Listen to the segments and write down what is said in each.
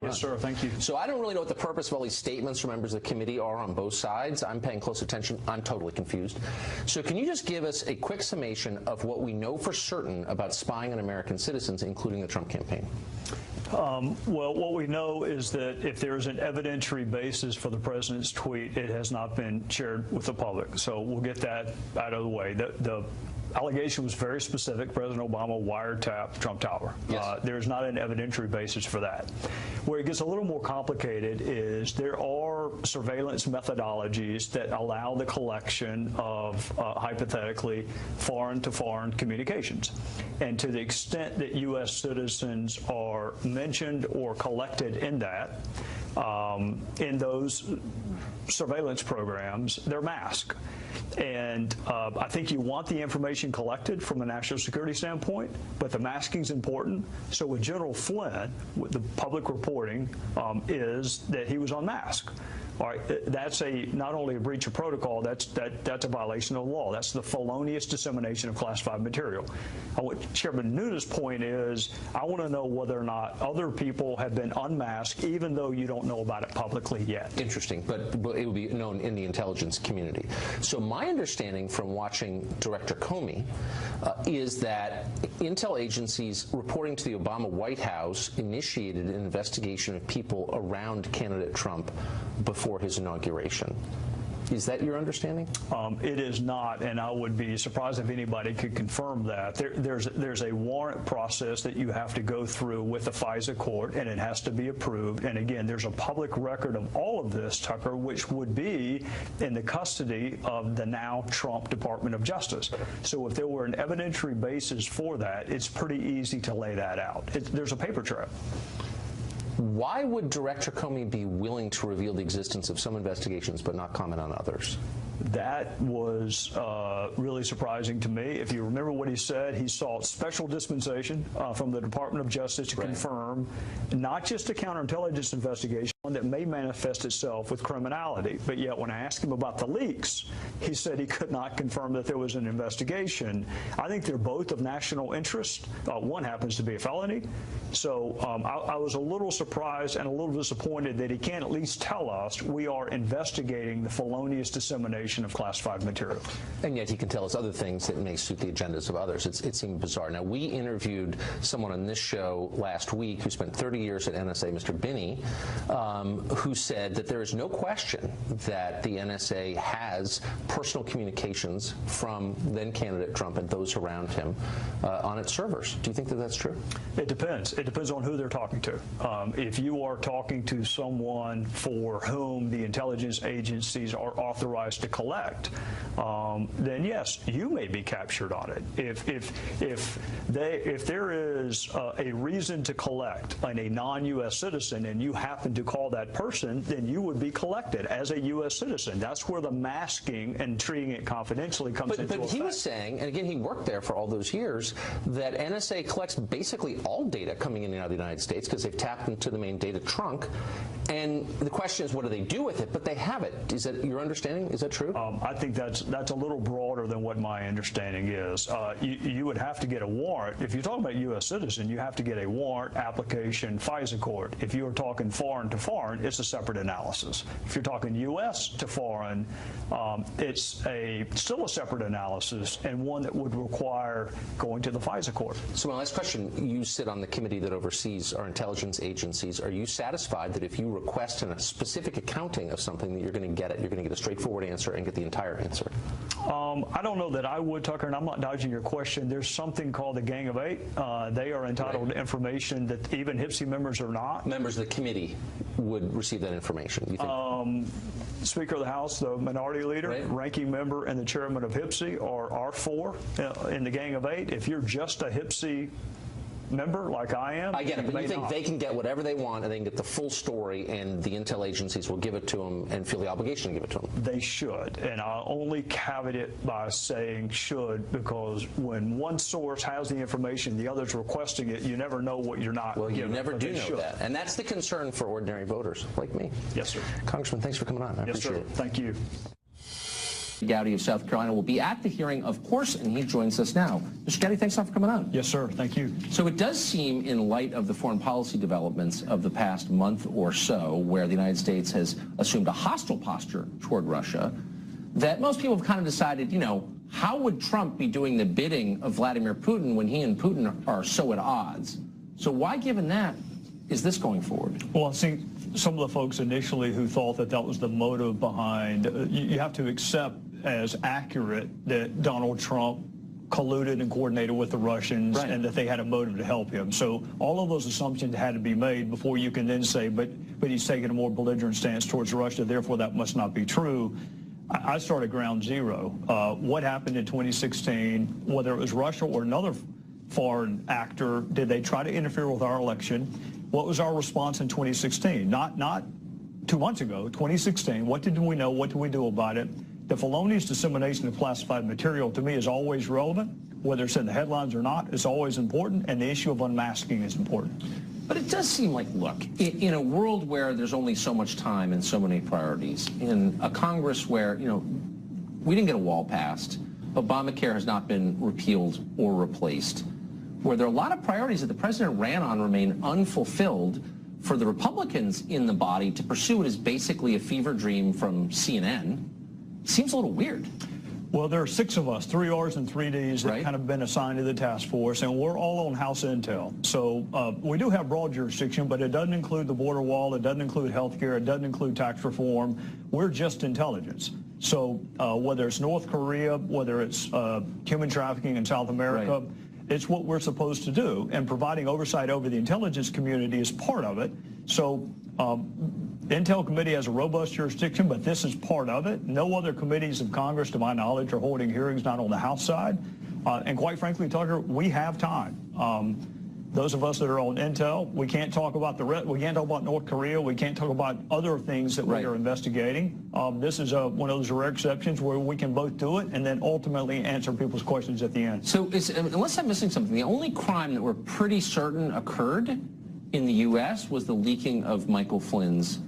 Yes, sir. Thank you. So I don't really know what the purpose of all these statements from members of the committee are on both sides. I'm paying close attention. I'm totally confused. So can you just give us a quick summation of what we know for certain about spying on American citizens, including the Trump campaign? Well, what we know is that if there is an evidentiary basis for the president's tweet, it has not been shared with the public. So we'll get that out of the way. The allegation was very specific. President Obama wiretapped Trump Tower. Yes. There's not an evidentiary basis for that. Where it gets a little more complicated is there are surveillance methodologies that allow the collection of, hypothetically, foreign-to-foreign communications. And to the extent that U.S. citizens are mentioned or collected in that, in those surveillance programs, they're masked. And I think you want the information collected from a national security standpoint, but the masking is important. So with General Flynn, the public reporting is that he was unmasked. All right, that's not only a breach of protocol, that's a violation of the law. That's the felonious dissemination of classified material. What Chairman Nunes' point is, I want to know whether or not other people have been unmasked, even though you don't know about it publicly yet. Interesting, but it will be known in the intelligence community. So my understanding from watching Director Comey is that intel agencies reporting to the Obama White House initiated an investigation of people around candidate Trump before his inauguration. Is that your understanding? It is not, and I would be surprised if anybody could confirm that. There's a warrant process that you have to go through with the FISA court, and it has to be approved. And again, there's a public record of all of this, Tucker, which would be in the custody of the now Trump Department of Justice. So if there were an evidentiary basis for that, it's pretty easy to lay that out. There's a paper trail. Why would Director Comey be willing to reveal the existence of some investigations but not comment on others? That was really surprising to me. If you remember what he said, he sought special dispensation from the Department of Justice to confirm not just a counterintelligence investigation, one that may manifest itself with criminality. But yet when I asked him about the leaks, he said he could not confirm that there was an investigation. I think they're both of national interest. One happens to be a felony. So I was a little surprised and a little disappointed that he can't at least tell us we are investigating the felonious dissemination of classified material. And yet he can tell us other things that may suit the agendas of others. It seemed bizarre. Now, we interviewed someone on this show last week who spent 30 years at NSA, Mr. Binney, who said that there is no question that the NSA has personal communications from then-candidate Trump and those around him on its servers. Do you think that that's true? It depends. It depends on who they're talking to. If you are talking to someone for whom the intelligence agencies are authorized to collect, then yes, you may be captured on it. If there is a reason to collect on a non-U.S. citizen and you happen to call that person, then you would be collected as a U.S. citizen. That's where the masking and treating it confidentially comes into effect. But he was saying, and again, he worked there for all those years, that NSA collects basically all data coming in and out of the United States because they've tapped into the main data trunk. And the question is, what do they do with it? But they have it. Is that your understanding? Is that true? I think that's a little broader than what my understanding is. You would have to get a warrant. If you're talking about a U.S. citizen, you have to get a warrant, application, FISA court. If you're talking foreign to foreign, it's a separate analysis. If you're talking U.S. to foreign, it's still a separate analysis and one that would require going to the FISA court. So my last question, you sit on the committee that oversees our intelligence agencies. Are you satisfied that if you request a specific accounting of something that you're going to get it, you're going to get a straightforward answer and get the entire answer? I don't know that I would, Tucker, and I'm not dodging your question. There's something called the Gang of Eight. They are entitled to information that even HPSI members are not. Members of the committee would receive that information, you think? Speaker of the House, the minority leader, right, ranking member, and the chairman of HPSI are four in the Gang of Eight. If you're just a HPSI member like I am, I get it, but you think they can get whatever they want and they can get the full story and the intel agencies will give it to them and feel the obligation to give it to them? They should, and I'll only caveat it by saying should, because when one source has the information, the other's requesting it, you never know what you're not. Well, you never do know should. that, and that's the concern for ordinary voters like me. Yes, sir. Congressman, thanks for coming on. I appreciate it. Thank you. Gowdy of South Carolina will be at the hearing, of course, and he joins us now. Mr. Gowdy, thanks a lot for coming on. Yes, sir. Thank you. So it does seem, in light of the foreign policy developments of the past month or so, where the United States has assumed a hostile posture toward Russia, that most people have kind of decided, you know, how would Trump be doing the bidding of Vladimir Putin when he and Putin are so at odds? So why, given that, is this going forward? Well, I think some of the folks initially who thought that that was the motive behind, you have to accept as accurate that Donald Trump colluded and coordinated with the Russians, right, and that they had a motive to help him. So all of those assumptions had to be made before you can then say, but he's taking a more belligerent stance towards Russia, therefore that must not be true. I started ground zero. What happened in 2016, whether it was Russia or another foreign actor, did they try to interfere with our election? What was our response in 2016? Not 2 months ago, 2016. What did we know? What did we do about it? The felonious dissemination of classified material, to me, is always relevant. Whether it's in the headlines or not, it's always important, and the issue of unmasking is important. But it does seem like, look, in a world where there's only so much time and so many priorities, in a Congress where, you know, we didn't get a wall passed, Obamacare has not been repealed or replaced, where there are a lot of priorities that the president ran on remain unfulfilled, for the Republicans in the body to pursue it as basically a fever dream from CNN seems a little weird. Well, there are 6 of us, 3 Rs and 3 Ds, that right, kind of been assigned to the task force, and we're all on House Intel. So we do have broad jurisdiction, but it doesn't include the border wall, it doesn't include health care, it doesn't include tax reform. We're just intelligence. So whether it's North Korea, whether it's human trafficking in South America, right, it's what we're supposed to do, and providing oversight over the intelligence community is part of it. So Intel Committee has a robust jurisdiction, but this is part of it. No other committees of Congress, to my knowledge, are holding hearings, not on the House side. And quite frankly, Tucker, we have time. Those of us that are on Intel, we can't talk about we can't talk about North Korea. We can't talk about other things that right, we are investigating. This is one of those rare exceptions where we can both do it and then ultimately answer people's questions at the end. So unless I'm missing something, the only crime that we're pretty certain occurred in the U.S. was the leaking of Michael Flynn's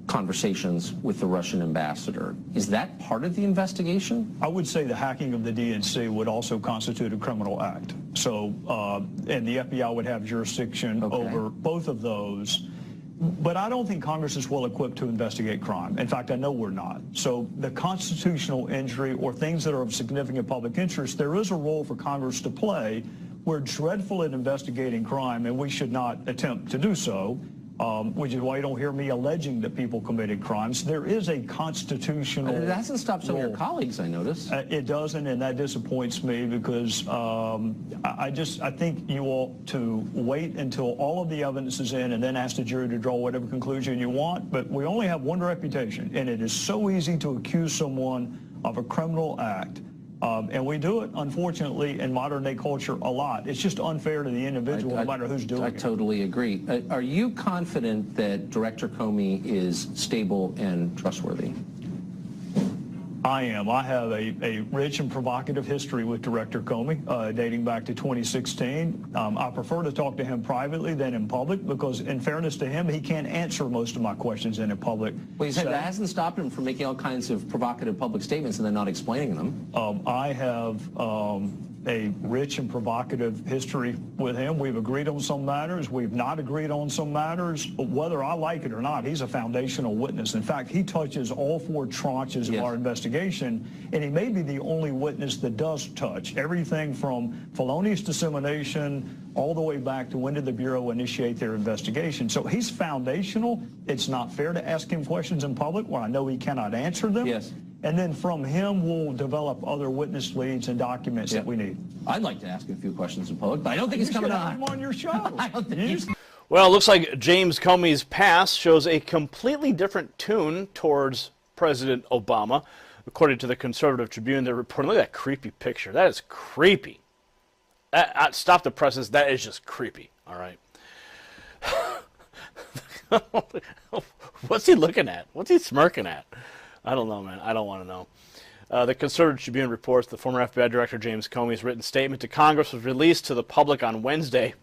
conversations with the Russian ambassador. Is that part of the investigation? I would say the hacking of the DNC would also constitute a criminal act. So, and the FBI would have jurisdiction over both of those. But I don't think Congress is well equipped to investigate crime. In fact, I know we're not. So the constitutional injury or things that are of significant public interest, there is a role for Congress to play. We're dreadful at investigating crime, and we should not attempt to do so. Which is why you don't hear me alleging that people committed crimes. There is a constitutional It hasn't stopped some of your colleagues, I notice. It doesn't, and that disappoints me because I think you ought to wait until all of the evidence is in and then ask the jury to draw whatever conclusion you want. But we only have one reputation, and it is so easy to accuse someone of a criminal act. And we do it, unfortunately, in modern-day culture a lot. It's just unfair to the individual, no matter who's doing it. I totally agree. Are you confident that Director Comey is stable and trustworthy? I am. I have a rich and provocative history with Director Comey, dating back to 2016. I prefer to talk to him privately than in public because, in fairness to him, he can't answer most of my questions in a public Well, he said that hasn't stopped him from making all kinds of provocative public statements and then not explaining them. I have a rich and provocative history with him. We've agreed on some matters. We've not agreed on some matters. But whether I like it or not, he's a foundational witness. In fact, he touches all 4 tranches of our investigation, and he may be the only witness that does touch everything from felonious dissemination all the way back to when did the Bureau initiate their investigation. So he's foundational. It's not fair to ask him questions in public where I know he cannot answer them. Yes. And then from him, we'll develop other witness leads and documents that we need. I'd like to ask him a few questions in public, but I don't think he's coming on. I'm on your show. I don't think he's... Well, it looks like James Comey's past shows a completely different tune towards President Obama. According to the Conservative Tribune, they're reporting, look at that creepy picture. That is creepy. Stop the presses. That is just creepy. All right. What's he looking at? What's he smirking at? I don't know, man. I don't want to know. The Conservative Tribune reports the former FBI Director James Comey's written statement to Congress was released to the public on Wednesday.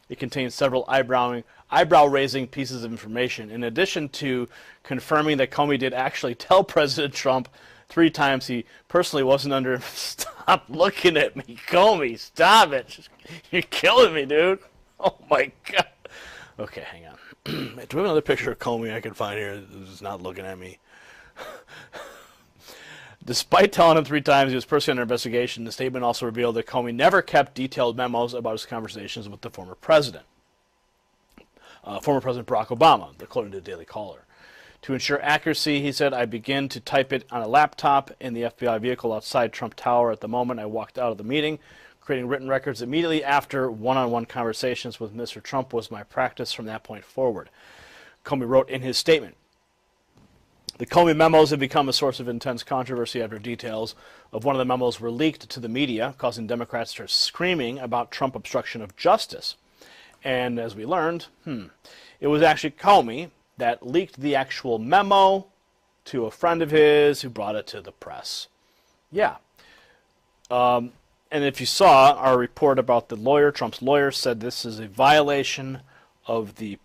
It contains several eyebrow-raising pieces of information. In addition to confirming that Comey did actually tell President Trump 3 times he personally wasn't under. Stop looking at me, Comey. Stop it. You're killing me, dude. Oh, my God. Okay, hang on. Do we have another picture of Comey I can find here who's not looking at me? Despite telling him 3 times he was personally under investigation, the statement also revealed that Comey never kept detailed memos about his conversations with the former president. Former President Barack Obama, according to the Daily Caller. To ensure accuracy, he said, I began to type it on a laptop in the FBI vehicle outside Trump Tower at the moment I walked out of the meeting. Creating written records immediately after one-on-one conversations with Mr. Trump was my practice from that point forward. Comey wrote in his statement, the Comey memos have become a source of intense controversy after details of one of the memos were leaked to the media, causing Democrats to start screaming about Trump obstruction of justice. And as we learned, it was actually Comey that leaked the actual memo to a friend of his who brought it to the press. Yeah. And if you saw our report about the lawyer, Trump's lawyer said this is a violation of the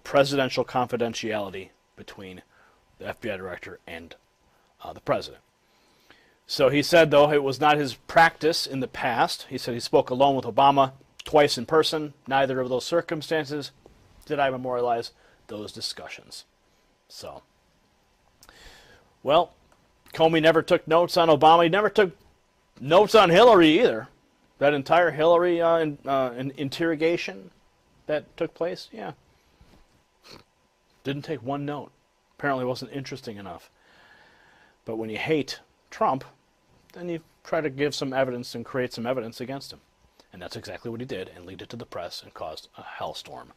presidential confidentiality between the FBI director and the president. So he said, though, it was not his practice in the past. He said he spoke alone with Obama twice in person. Neither of those circumstances did I memorialize those discussions. So, well, Comey never took notes on Obama. He never took notes on Hillary either. That entire Hillary interrogation that took place, yeah. Didn't take one note. Apparently wasn't interesting enough. But when you hate Trump, then you try to give some evidence and create some evidence against him. And that's exactly what he did, and leaked it to the press and caused a hellstorm.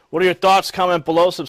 What are your thoughts? Comment below. Subscribe.